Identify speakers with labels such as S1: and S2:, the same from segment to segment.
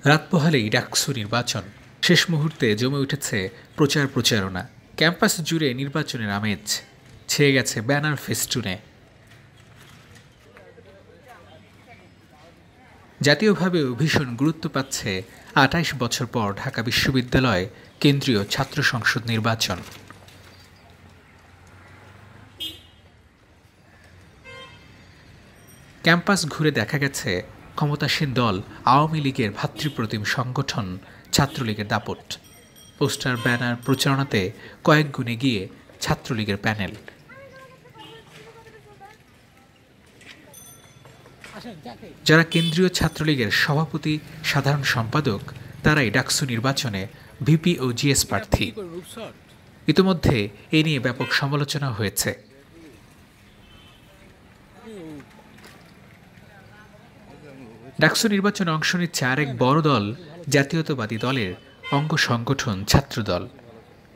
S1: রাত পোহালেই ডাকসু নির্বাচন। শেষ মুহূর্তে জমে উঠেছে প্রচারণা। ক্যাম্পাস জুড়ে নির্বাচনের আমেজ ছেয়ে গেছে ব্যানার ফেস্টুনে। জাতীয়ভাবেও ভীষণ গুরুত্ব পাচ্ছে ২৮ বছর পর ঢাকা বিশ্ববিদ্যালয় কেন্দ্রীয় ছাত্র সংসদ নির্বাচন। ক্যাম্পাস ঘুরে দেখা গেছে ক্ষমতাসীন দল আওয়ামী লীগের ভাতৃপ্রতিম সংগঠন ছাত্রলীগের দাপট। পোস্টার, ব্যানার, প্রচারণাতে কয়েক গুণে গিয়ে ছাত্রলীগের প্যানেল। যারা কেন্দ্রীয় ছাত্রলীগের সভাপতি, সাধারণ সম্পাদক, তারাই ডাকসু নির্বাচনে ভিপি ও জিএস প্রার্থী। ইতিমধ্যে এ নিয়ে ব্যাপক সমালোচনা হয়েছে। ডাকসু নির্বাচনে অংশ নিচ্ছে আরেক বড় দল, জাতীয়তাবাদী দলের অঙ্গ সংগঠন ছাত্রদল।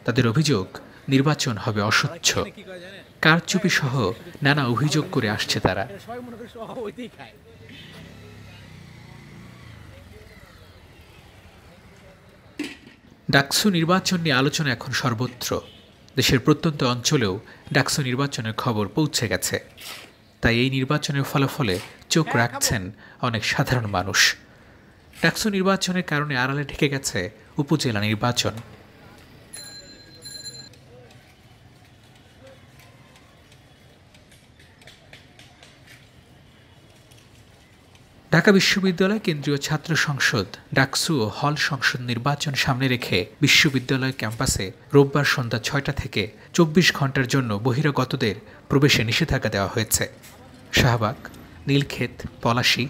S1: তাদের অভিযোগ, নির্বাচন হবে অস্বচ্ছ। কারচুপি সহ নানা অভিযোগ করে আসছে তারা। ডাকসু নির্বাচন নিয়ে আলোচনা এখন সর্বত্র। দেশের প্রত্যন্ত অঞ্চলেও ডাকসু নির্বাচনের খবর পৌঁছে গেছে। তাই এই নির্বাচনের ফলাফলে চোখ রাখছেন অনেক সাধারণ মানুষ। ডাকসু নির্বাচনের কারণে আড়ালে ঢেকে গেছে উপজেলা নির্বাচন। ঢাকা বিশ্ববিদ্যালয় কেন্দ্রীয় ছাত্র সংসদ ডাকসু ও হল সংসদ নির্বাচন সামনে রেখে বিশ্ববিদ্যালয় ক্যাম্পাসে রোববার সন্ধ্যা ৬টা থেকে ২৪ ঘণ্টার জন্য বহিরাগতদের প্রবেশে নিষেধাজ্ঞা দেওয়া হয়েছে। শাহবাগ, নীলক্ষেত, পলাশী,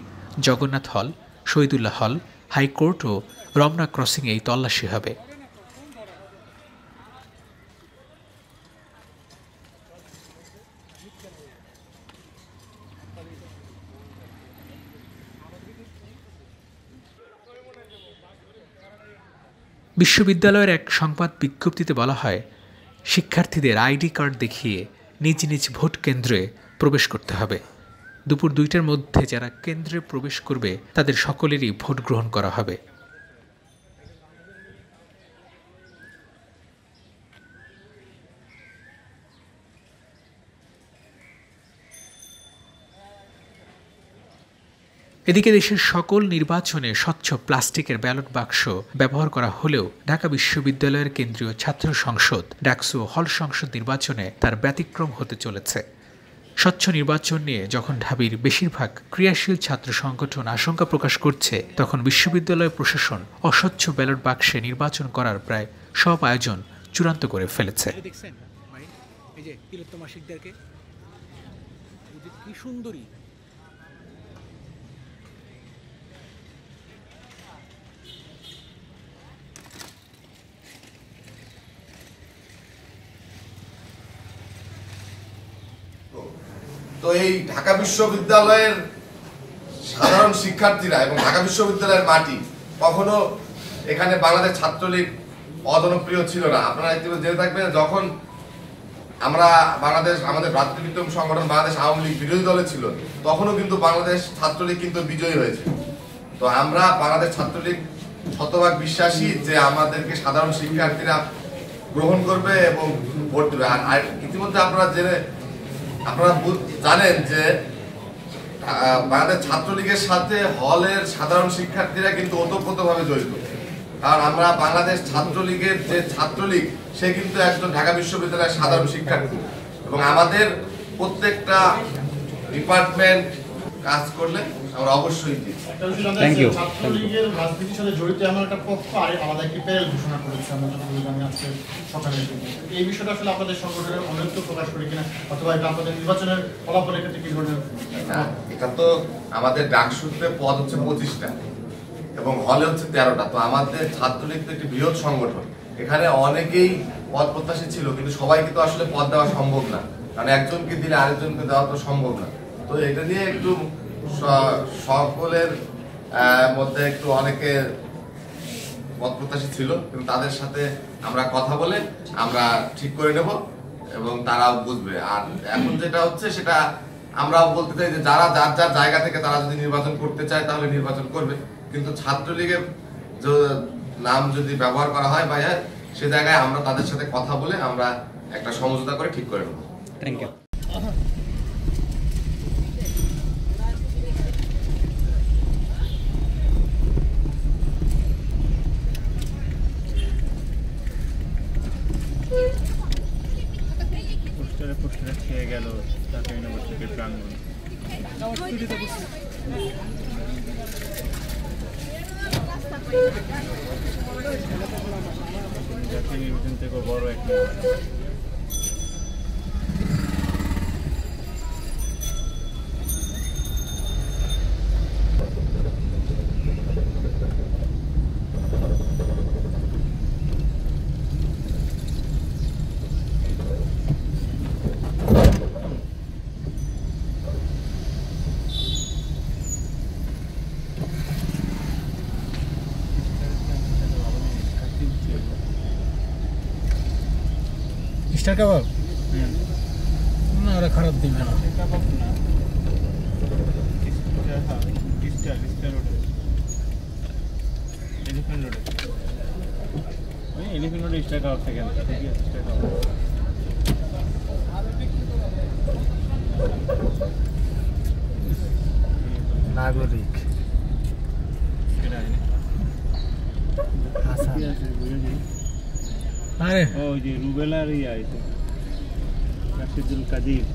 S1: জগন্নাথ হল, শহীদুল্লাহ হল, হাইকোর্ট ও রমনা ক্রসিংয়ে এই তল্লাশি হবে। বিশ্ববিদ্যালয়ের এক সংবাদ বিজ্ঞপ্তিতে বলা হয়, শিক্ষার্থীদের আইডি কার্ড দেখিয়ে নিজ নিজ ভোট কেন্দ্রে প্রবেশ করতে হবে। দুপুর ২টার মধ্যে যারা কেন্দ্রে প্রবেশ করবে তাদের সকলেরই ভোট গ্রহণ করা হবে। এদিকে দেশের সকল নির্বাচনে স্বচ্ছ প্লাস্টিকের ব্যালট বাক্স ব্যবহার করা হলেও ঢাকা বিশ্ববিদ্যালয়ের কেন্দ্রীয় ছাত্র সংসদ ডাকসু হল সংসদ নির্বাচনে তার ব্যতিক্রম হতে চলেছে। স্বচ্ছ নির্বাচন নিয়ে যখন ঢাবির বেশিরভাগ ক্রিয়াশীল ছাত্র সংগঠন আশঙ্কা প্রকাশ করছে, তখন বিশ্ববিদ্যালয় প্রশাসন অস্বচ্ছ ব্যালট বাক্সে নির্বাচন করার প্রায় সব আয়োজন চূড়ান্ত করে ফেলেছে।
S2: তো এই ঢাকা বিশ্ববিদ্যালয়ের সাধারণ শিক্ষার্থীরা এবং ঢাকা বিশ্ববিদ্যালয়ের মাটি কখনো এখানে বাংলাদেশ ছাত্রলীগ অজনপ্রিয় ছিল না। আপনারা জেনে থাকবেন, যখন আমরা আমাদের ভ্রাতৃপ্রতিম সংগঠন বাংলাদেশ আওয়ামী লীগ বিরোধী দলে ছিল, তখনও কিন্তু বাংলাদেশ ছাত্রলীগ কিন্তু বিজয়ী হয়েছে। তো আমরা বাংলাদেশ ছাত্রলীগ শতভাগ বিশ্বাসী যে আমাদেরকে সাধারণ শিক্ষার্থীরা গ্রহণ করবে এবং ভোট দেবে। আর ইতিমধ্যে আপনারা জানেন যে বাংলাদেশ ছাত্রলীগের সাথে হলের সাধারণ শিক্ষার্থীরা কিন্তু ওতপ্রোতভাবে জড়িত। কারণ আমরা বাংলাদেশ ছাত্রলীগের যে ছাত্রলীগ, সে কিন্তু একজন ঢাকা বিশ্ববিদ্যালয়ের সাধারণ শিক্ষার্থী, এবং আমাদের প্রত্যেকটা ডিপার্টমেন্ট কাজ করলে আমরা অবশ্যই দিই।
S3: ছাত্রলীগের রাজনীতির সাথে জড়িত এমন একটা পক্ষ আমাদের একটি প্যানেল ঘোষণা করেছে, আমরা যতটুকু আজকে সকালে। এই বিষয়টা আসলে আপনাদের সংগঠনের অনৈক্য প্রকাশ করে কিনা, অথবা এটা আপনাদের নির্বাচনের ফলাফলের ক্ষেত্রে কি ধরনের?
S2: এটা তো আমাদের ডাকসুতে পদ হচ্ছে 25টা এবং হলে হচ্ছে 13টা। তো আমাদের ছাত্রলীগ তো একটি বৃহৎ সংগঠন, এখানে অনেকেই পদ প্রত্যাশী ছিল, কিন্তু সবাইকে তো আসলে পদ দেওয়া সম্ভব না, কারণ একজনকে দিলে আরেকজনকে দেওয়া তো সম্ভব না। তো এটা নিয়ে একটু সকলের মধ্যে একটু অনেকে পদ প্রত্যাশী ছিল, কিন্তু তাদের সাথে আমরা কথা বলে আমরা ঠিক করে নেব এবং তারাও বুঝবে। আর এখন যেটা হচ্ছে সেটা আমরাও বলতে চাই যে যারা যার যার জায়গা থেকে তারা যদি নির্বাচন করতে চায় তাহলে নির্বাচন করবে, কিন্তু ছাত্রলীগের নাম যদি ব্যবহার করা হয় বা সে জায়গায় আমরা তাদের সাথে কথা বলে আমরা একটা সমঝোতা করে ঠিক করে নেব।
S4: Thank you.
S5: পোস্টারে খেয়ে গেল ঢাকা ইউনিভার্সিটির প্রাঙ্গণ। জাতীয় নির্বাচন থেকে বড় একটা
S4: স্টার কাবাব না, ওরা খারাপ দিবে না।
S5: এলিফ্যান্ট রোডে স্টার কাবাব থেকে স্টার কাবাব
S4: নাগরিক আরে
S5: ওই যে রুবেলার আছে রাশিদুল কাদির।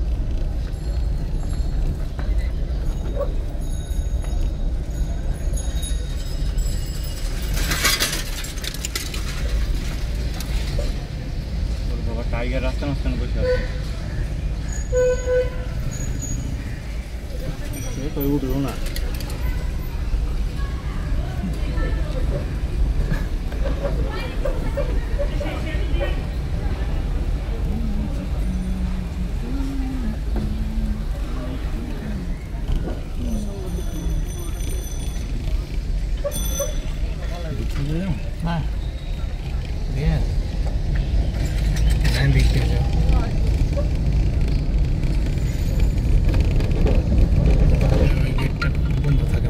S5: ওর বাবা টাইগার রাস্তা মাঝখানে বসে আছে, সে তো উঠলো না।
S4: Nah, bien. Nanti kerja. Gate বন্ধ থাকে।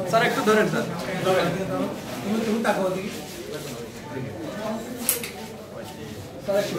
S6: স্যার একটু ধরেন স্যার, তুমি তাকাও দিকে স্যার একটু।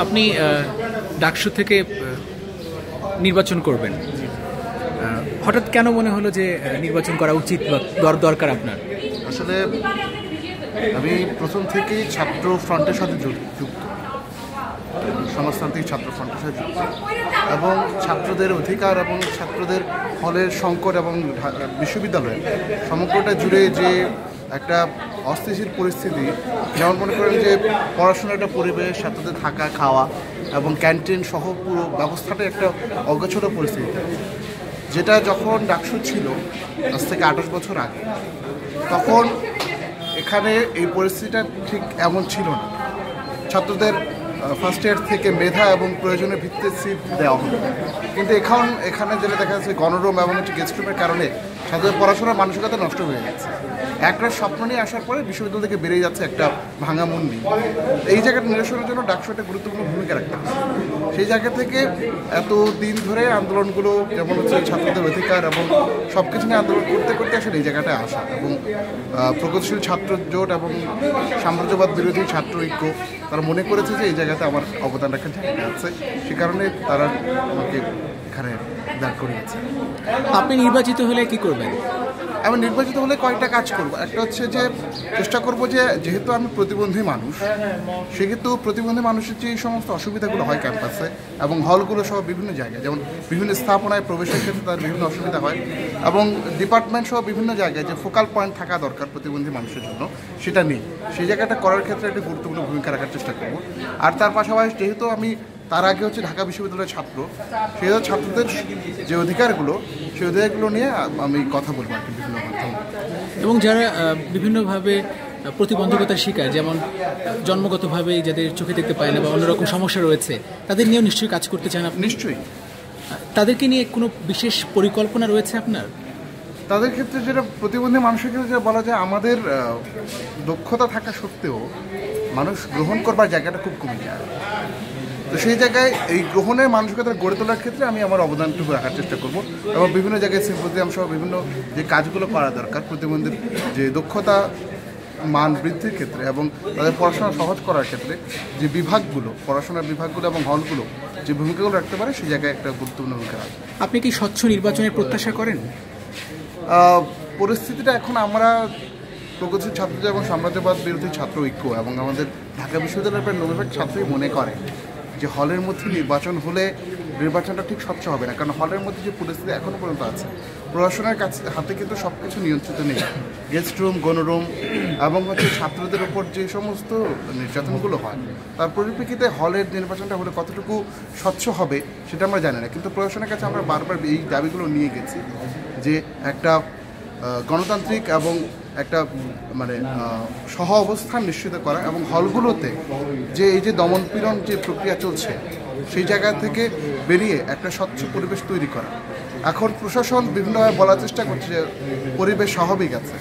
S1: আপনি ডাকসু থেকে নির্বাচন করবেন, হঠাৎ কেন মনে হলো যে নির্বাচন করা উচিত বা দরকার আপনার?
S7: আসলে আমি প্রথম থেকেই ছাত্র ফ্রন্টের সাথে যুক্ত, সমাজতান্ত্রিক ছাত্র ফ্রন্টের সাথে যুক্ত, এবং ছাত্রদের অধিকার এবং ছাত্রদের হলের সংকট এবং বিশ্ববিদ্যালয়ের সমগ্রটা জুড়ে যে একটা অস্থিতিশীল পরিস্থিতি, যেমন মনে করেন যে পড়াশোনার একটা পরিবেশ, ছাত্রদের থাকা খাওয়া এবং ক্যান্টিন সহ পুরো ব্যবস্থাটা একটা অগোছালো পরিস্থিতি, যেটা যখন ডাকসু ছিল আজ থেকে 28 বছর আগে, তখন এখানে এই পরিস্থিতিটা ঠিক এমন ছিল না। ছাত্রদের ফার্স্ট ইয়ার থেকে মেধা এবং প্রয়োজনের ভিত্তিতে সিট দেওয়া হতো, কিন্তু এখানে যেটা দেখা যাচ্ছে গণরুম এবং একটি গেস্ট রুমের কারণে ছাত্রদের পড়াশোনার মানসিকতা নষ্ট হয়ে গেছে। একটা স্বপ্ন নিয়ে আসার পরে বিশ্ববিদ্যালয় থেকে বেরিয়ে যাচ্ছে একটা ভাঙা মন নিয়ে। এই জায়গাটা নিরসনের জন্য ডাকসু একটা গুরুত্বপূর্ণ ভূমিকা রাখতে হবে। সেই জায়গা থেকে এত দিন ধরে আন্দোলনগুলো যেমন হচ্ছে ছাত্রদের অধিকার এবং সব কিছু নিয়ে আন্দোলন করতে করতে আসলে এই জায়গাটায় আসা, এবং প্রগতিশীল ছাত্র জোট এবং সাম্রাজ্যবাদ বিরোধী ছাত্র ঐক্য তারা মনে করেছে যে এই জায়গাতে আমার অবদান রাখার জায়গা আছে, সে কারণে তারা আমাকে এখানে দাঁড় করিয়েছে।
S1: আপনি নির্বাচিত হলে কি করবেন?
S7: আমি নির্বাচিত হলে কয়েকটা কাজ করব। একটা হচ্ছে যে চেষ্টা করব যে যেহেতু আমি প্রতিবন্ধী মানুষ, সেহেতু প্রতিবন্ধী মানুষের যে সমস্ত অসুবিধাগুলো হয় ক্যাম্পাসে এবং হলগুলো সহ বিভিন্ন জায়গায়, যেমন বিভিন্ন স্থাপনায় প্রবেশের ক্ষেত্রে তার বিভিন্ন অসুবিধা হয়, এবং ডিপার্টমেন্ট সহ বিভিন্ন জায়গায় যে ফোকাল পয়েন্ট থাকা দরকার প্রতিবন্ধী মানুষের জন্য সেটা নেই, সেই জায়গাটা করার ক্ষেত্রে একটি গুরুত্বপূর্ণ ভূমিকা রাখার চেষ্টা করব। আর তার পাশাপাশি যেহেতু আমি তার আগে হচ্ছে ঢাকা বিশ্ববিদ্যালয়ের ছাত্র, সেই ছাত্রদের যে অধিকারগুলো সেই অধিকারগুলো নিয়ে আমি কথা বলবো আর কি বিভিন্ন মাধ্যমে।
S1: এবং যারা বিভিন্নভাবে প্রতিবন্ধকতার শিকার, যেমন জন্মগতভাবে যাদের চোখে দেখতে পায় না বা অন্যরকম সমস্যা রয়েছে, তাদের নিয়েও নিশ্চয়ই কাজ করতে চান আপনি?
S7: নিশ্চয়ই।
S1: তাদেরকে নিয়ে কোনো বিশেষ পরিকল্পনা রয়েছে আপনার?
S7: তাদের ক্ষেত্রে যেটা প্রতিবন্ধী মানুষের ক্ষেত্রে যেটা বলা যায়, আমাদের দক্ষতা থাকা সত্ত্বেও মানুষ গ্রহণ করবার জায়গাটা খুব কমে যায়। তো সেই জায়গায় এই গ্রহণের মানসিকতা গড়ে তোলার ক্ষেত্রে আমি আমার অবদানটুকু রাখার চেষ্টা করব, এবং বিভিন্ন জায়গায় সিম্পোজিয়াম সহ বিভিন্ন যে কাজগুলো করা দরকার প্রতিবন্ধীর যে দক্ষতা মান বৃদ্ধির ক্ষেত্রে এবং তাদের পড়াশোনা সহজ করার ক্ষেত্রে যে বিভাগগুলো, পড়াশোনার বিভাগগুলো এবং হলগুলো যে ভূমিকাগুলো রাখতে পারে, সেই জায়গায় একটা গুরুত্বপূর্ণ ভূমিকা রাখবে।
S1: আপনি কি স্বচ্ছ নির্বাচনের প্রত্যাশা করেন?
S7: পরিস্থিতিটা এখন আমরা প্রগতিশীল ছাত্রদের এবং সাম্রাজ্যবাদ বিরোধী ছাত্র ঐক্য এবং আমাদের ঢাকা বিশ্ববিদ্যালয়ের প্রায় 90% ছাত্রই মনে করে যে হলের মধ্যে নির্বাচন হলে নির্বাচনটা ঠিক স্বচ্ছ হবে না, কারণ হলের মধ্যে যে পরিস্থিতি এখনও পর্যন্ত আছে, প্রশাসনের কাছে হাতে কিন্তু সব কিছু নিয়ন্ত্রিত নেই। গেস্ট রুম, গণরুম এবং হচ্ছে ছাত্রদের ওপর যে সমস্ত নির্যাতনগুলো হয়, তার পরিপ্রেক্ষিতে হলের নির্বাচনটা হলে কতটুকু স্বচ্ছ হবে সেটা আমরা জানি না। কিন্তু প্রশাসনের কাছে আমরা বারবার এই দাবিগুলো নিয়ে গেছি যে একটা গণতান্ত্রিক এবং একটা মানে সহ অবস্থান নিশ্চিত করা, এবং হলগুলোতে যে এই যে দমনপীড়ন যে প্রক্রিয়া চলছে সেই জায়গা থেকে বেরিয়ে একটা স্বচ্ছ পরিবেশ তৈরি করা। এখন প্রশাসন বিভিন্নভাবে বলার চেষ্টা করছে যে পরিবেশ স্বাভাবিক আছে,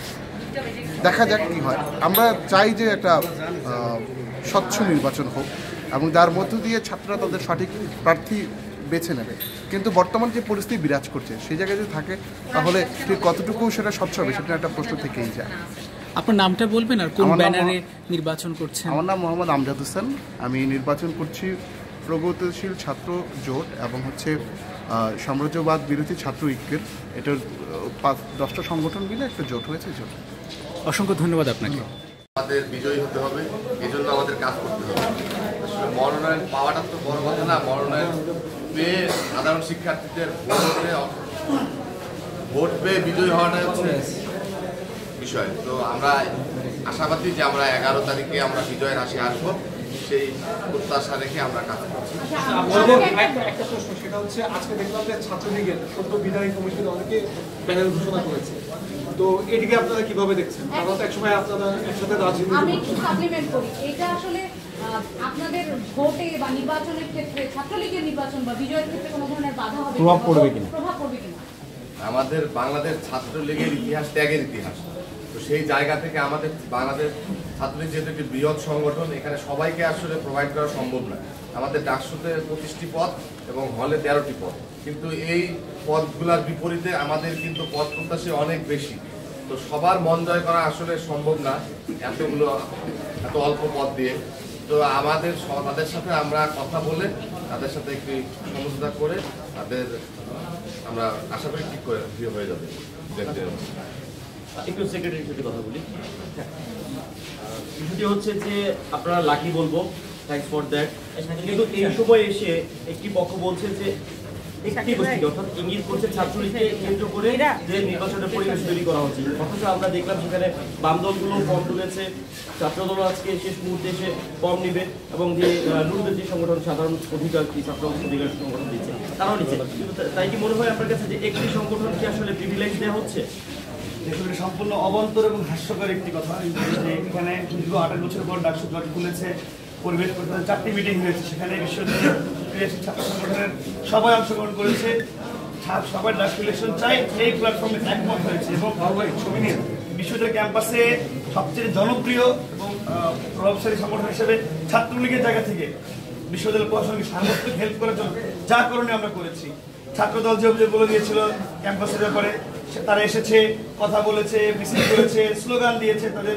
S7: দেখা যাক কী হয়। আমরা চাই যে একটা স্বচ্ছ নির্বাচন হোক এবং যার মধ্য দিয়ে ছাত্ররা তাদের সঠিক প্রার্থী বেছে নেবে। কিন্তু বর্তমান যে পরিস্থিতি বিরাজ করছে সেই জায়গায় যদি থাকে তাহলে ঠিক কতটুকু সেটা স্বচ্ছ হবে সেটা একটা প্রশ্ন থেকেই যায়।
S1: আপনার নামটা বলবেন আর কোন ব্যানারে নির্বাচন করছেন?
S7: আমার নাম মোহাম্মদ আমজাদ হোসেন। আমি নির্বাচন করছি প্রগতিশীল ছাত্র জোট এবং হচ্ছে সাম্রাজ্যবাদ বিরোধী ছাত্র ঐক্যের, এটার 5-10টা সংগঠন মিলে একটা জোট হয়েছে। জোট
S1: অসংখ্য ধন্যবাদ আপনাকে।
S2: আমাদের বিজয়ী হতে হবে, এজন্য আমাদের কাজ করতে হবে। আসলে মনোনয়ন পাওয়াটা তো বড় কথা না, মনোনয়ন পেয়ে সাধারণ শিক্ষার্থীদের ভোট পেয়ে বিজয়ী হওয়াটাই হচ্ছে বিষয়। তো আমরা আশাবাদী যে আমরা 11 তারিখে আমরা বিজয়ের আসে আসবো, সেই প্রত্যাশা রেখে আমরা কাজ করছি।
S6: একটা প্রশ্ন, সেটা হচ্ছে আজকে দেখলাম যে ছাত্রলীগের সদ্য বিদায়ী কমিশন অনেকে প্যানেল ঘোষণা করেছে, তো এটিকে আপনারা কিভাবে দেখছেন? কারণ তো একসময় আপনারা একসাথে রাজনীতি।
S8: আমি একটু সাপ্লিমেন্ট করি, এটা আসলে আপনাদের ভোটে বা নির্বাচনের ক্ষেত্রে ছাত্রলীগের নির্বাচন বা বিজয়ের ক্ষেত্রে কোনো ধরনের বাধা হবে, প্রভাব পড়বে কিনা?
S2: আমাদের বাংলাদেশ ছাত্রলীগের ইতিহাস ত্যাগের ইতিহাস, তো সেই জায়গা থেকে আমাদের বাংলাদেশ ছাত্রলীগ যেহেতু একটি বৃহৎ সংগঠন, এখানে সবাইকে আসলে প্রোভাইড করা সম্ভব না। আমাদের ডাকসুতে 25টি পদ এবং হলে 13টি পদ, কিন্তু এই পদগুলোর বিপরীতে আমাদের কিন্তু পদ প্রত্যাশী অনেক বেশি। তো সবার মন জয় করা আসলে সম্ভব না এত অল্প পদ দিয়ে। তো আমাদের তাদের সাথে আমরা কথা বলে তাদের সাথে একটি সমঝোতা করে তাদের আমরা আশা করি ঠিক করে হয়ে যাবে।
S9: একটু সেক্রেটারির সাথে কথা বলি। বিষয়টি হচ্ছে যে আপনারা লাকি বলবো, থ্যাঙ্কস ফর দ্যাট, কিন্তু এই সময় এসে একটি পক্ষ বলছে যে একটি গোষ্ঠী অর্থাৎ ইঙ্গিত করছে ছাত্রলীগকে কেন্দ্র করে যে নির্বাচনের পরিবেশ তৈরি করা হচ্ছে, অথচ আমরা দেখলাম সেখানে বাম দলগুলো ফর্ম তুলেছে, ছাত্রদল আজকে শেষ মুহূর্তে এসে ফর্ম নিবে, এবং যে নুরুদের যে সংগঠন সাধারণ অধিকার কি ছাত্র অধিকার সংগঠন দিচ্ছে তারাও নিচ্ছে। তাই কি মনে হয় আপনার কাছে যে একটি সংগঠনকে আসলে প্রিভিলেজ দেওয়া হচ্ছে?
S6: দেখুন, এটা সম্পূর্ণ অবান্তর এবং হাস্যকর একটি কথা যে এখানে দীর্ঘ 28 বছর পর ডাকসু জট খুলেছে, পরিবেশ পরিবর্তন 4টি মিটিং হয়েছে, সেখানে বিশ্ববিদ্যালয়ের ছাত্র সংগঠনের সবাই অংশগ্রহণ করেছে।
S10: সবাই ডাকসু ইলেকশন চাই, এই প্ল্যাটফর্মে একমত হয়েছে এবং বিশ্ববিদ্যালয় ক্যাম্পাসে সবচেয়ে জনপ্রিয় এবং প্রভাবশালী সংগঠন হিসেবে ছাত্রলীগের জায়গা থেকে বিশ্ববিদ্যালয় প্রশাসনকে সাংগঠনিক হেল্প করার জন্য যা করণীয় আমরা করেছি। ছাত্রদল যে অভিযোগ বলে দিয়েছিল ক্যাম্পাসের ব্যাপারে, তারা এসেছে, কথা বলেছে, মিছিল করেছে, স্লোগান দিয়েছে, তাদের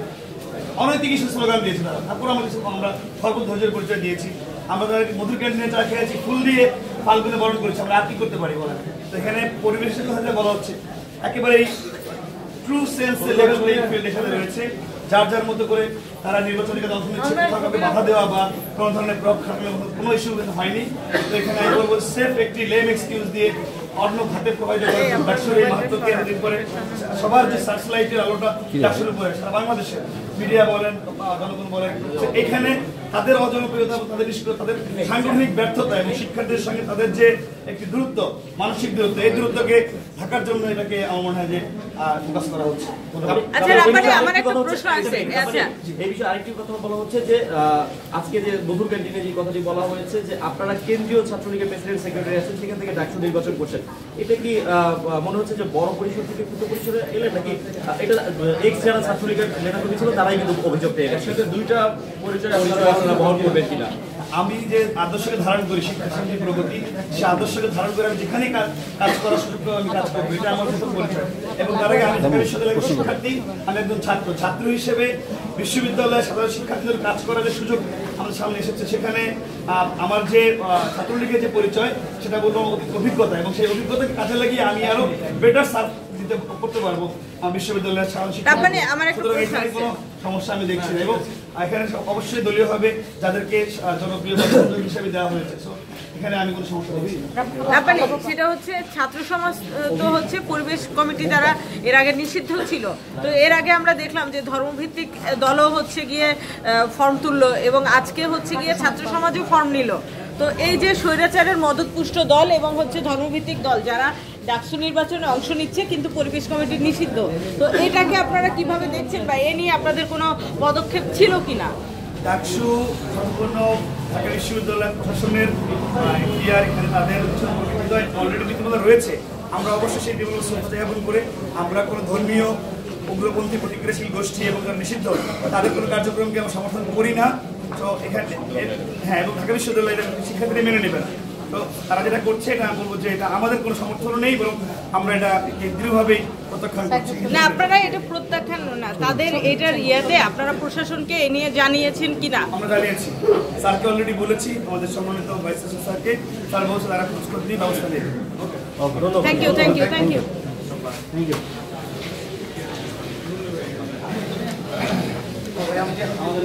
S10: অনৈতিক কিছু স্লোগান দিয়েছে তারা। তারপর আমরা সর্বোচ্চ ধৈর্যের পরিচয় দিয়েছি। আমরা তাদের মধুর ক্যান্টিনে চা খেয়েছি, ফুল দিয়ে ফাল্গুনে বরণ করেছি। আমরা আর কি করতে পারি বলেন? তো এখানে পরিবেশের কথা বলা হচ্ছে, একেবারেই true sense level playing field এখানে রয়েছে। যার যার মতো করে তারা নির্বাচনীকে দল নিচ্ছে, কাউকে বাধা দেওয়া বা কোনো ধরনের প্রভাব খাটানোর মতো কোনো ইস্যু হয়নি। তো এখানে আমি বলবো সেফ একটি লেম এক্সকিউজ দিয়ে অন্য খাতে প্রভাবিত করে ডাকসুর এই মাহাত্মকে এতদিন পরে সবার যে সার্চলাইটের আলোটা ডাকসুর উপরে, সারা বাংলাদেশে মিডিয়া বলেন, জনগণ বলেন, এখানে তাদের অজনপ্রিয়তা, তাদের নিষ্ক্রিয়তা, তাদের সাংগঠনিক ব্যর্থতা এবং শিক্ষার্থীদের সঙ্গে তাদের যে একটি দূরত্ব, মানসিক দূরত্ব, এই দূরত্বকে ঢাকার জন্য এটাকে আমার মনে হয় যে ফোকাস করা হচ্ছে।
S11: আচ্ছা রাব্বানি, আমার একটা প্রশ্ন আছে। আচ্ছা,
S9: এই বিষয়ে আরেকটি কথা বলা হচ্ছে যে আজকে যে মধুর ক্যান্টিনে যে কথাটি বলা হয়েছে যে আপনারা কেন্দ্রীয় ছাত্রলীগের প্রেসিডেন্ট সেক্রেটারি আছেন, সেখান থেকে ডাকসু নির্বাচন করছেন, এটা কি মনে হচ্ছে যে বড় পরিসর থেকে ক্ষুদ্র পরিসরে এলেন নাকি এটা এক্স যারা ছাত্রলীগের নেতাকর্মী ছিল তারাই কিন্তু অভিযোগ পেয়ে গেছে? দুইটা পরিচয় আপনারা বহন করবেন কিনা?
S10: আমি যে আদর্শকে ধারণ করি, শিক্ষা শান্তি প্রগতি, সেই আদর্শকে ধারণ করে আমি যেখানেই কাজ করার সুযোগ পাবো আমি কাজ করবো, এটা আমার প্রথম পরিচয়। এবং তার আগে আমি ঢাকা বিশ্ববিদ্যালয়ের শিক্ষার্থী, আমি একজন ছাত্র হিসেবে বিশ্ববিদ্যালয়ে সাধারণ শিক্ষার্থীদের কাজ করার যে সুযোগ আমাদের সামনে এসেছে, সেখানে আমার যে ছাত্রলীগের যে পরিচয় সেটা বলবো অভিজ্ঞতা, এবং সেই অভিজ্ঞতাকে কাজে লাগিয়ে আমি আরো বেটার সার্ভ করতে পারবো বিশ্ববিদ্যালয়ের সাধারণ শিক্ষা। কোনো সমস্যা আমি দেখছি না, এবং এখানে অবশ্যই দলীয় হবে যাদেরকে জনপ্রিয় হিসেবে দেওয়া হয়েছে, এখানে আমি কোনো সমস্যা দেখছি না।
S11: সেটা হচ্ছে ছাত্র সমাজ তো হচ্ছে পরিবেশ কমিটি দ্বারা এর আগে নিষিদ্ধ ছিল। তো এর আগে আমরা দেখলাম যে ধর্মভিত্তিক দলও হচ্ছে গিয়ে ফর্ম তুললো এবং আজকে হচ্ছে গিয়ে ছাত্র সমাজও ফর্ম নিল। তো এই যে স্বৈরাচারের মদতপুষ্ট দল এবং হচ্ছে ধর্মভিত্তিক দল যারা ডাকসু নির্বাচনে অংশ নিচ্ছে কিন্তু পরিবেশ কমিটি নিষিদ্ধ, তো এটাকে আপনারা কিভাবে দেখছেন বা এ নিয়ে আপনাদের কোনো পদক্ষেপ ছিল কিনা?
S10: ডাকসু সম্পূর্ণ ঢাকা বিশ্ববিদ্যালয় প্রশাসনের এখানে তাদের অলরেডি নীতিমালা রয়েছে। আমরা অবশ্যই সেই নীতিমালা উপস্থাপন করে আমরা কোনো ধর্মীয় উগ্রপন্থী প্রতিক্রিয়াশীল গোষ্ঠী এবং যারা নিষিদ্ধ তাদের কোনো কার্যক্রমকে আমরা সমর্থন করি না। তো এখানে হ্যাঁ, এবং ঢাকা বিশ্ববিদ্যালয়ের শিক্ষার্থীরা মেনে নেবে না। তো তারা যেটা করছে এটা আমি বলবো যে এটা আমাদের কোনো সমর্থন নেই, বরং আমরা এটা দৃঢ়ভাবেই প্রত্যাখ্যান করছি।
S11: না, আপনারা এটা প্রত্যাখ্যান না, তাদের এটার ইয়েতে আপনারা প্রশাসনকে এ নিয়ে জানিয়েছেন কিনা?
S10: আমরা জানিয়েছি, স্যারকে অলরেডি বলেছি, আমাদের সম্মানিত ভাইস চ্যান্সেলর স্যারকে। স্যার বলছে তারা খোঁজ করে দিয়ে ব্যবস্থা নেবে।
S11: Thank you, thank you, thank you,
S10: thank you. আমাদের